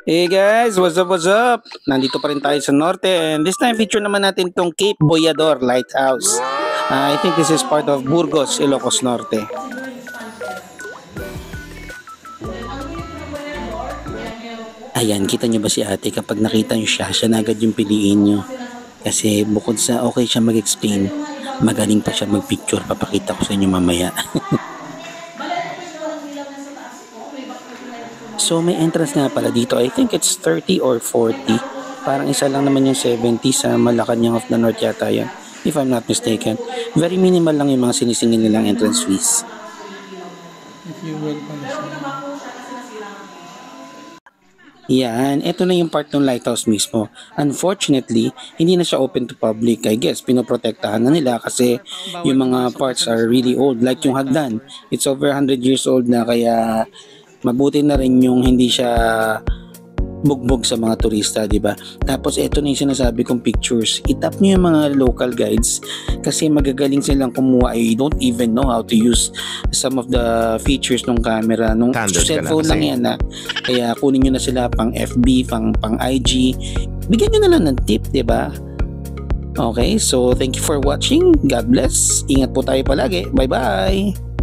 Hey guys, what's up, what's up? Nandito pa rin tayo sa Norte and this time feature naman natin tong Cape Boyador Lighthouse. I think this is part of Burgos, Ilocos Norte. Ayan, kita nyo ba si ate? Kapag nakita nyo siya na agad yung piliin nyo. Kasi bukod sa okay siya mag-explain, magaling pa siya mag-picture. Papakita ko sa inyo mamaya. So may entrance nga pala dito. I think it's 30 or 40. Parang isa lang naman yung 70 sa Malacanang of the North yata yan. If I'm not mistaken. Very minimal lang yung mga sinisingin nilang entrance fees. If you will Yan, ito na yung part ng lighthouse mismo. Unfortunately, hindi na siya open to public. I guess, pinoprotektahan na nila kasi yung mga parts are really old. Like yung hagdan, it's over 100 years old na kaya mabuti na rin yung hindi siya bugbog sa mga turista, di ba? Tapos ito na yung sinasabi kong pictures. Itap niyo yung mga local guides kasi magagaling silang kumuha. I don't even know how to use some of the features ng camera. Nung cellphone lang yan na. Kaya kunin nyo na sila pang FB, pang IG. Bigyan nyo na lang ng tip, di ba? Okay, so thank you for watching. God bless. Ingat po tayo palagi. Bye-bye!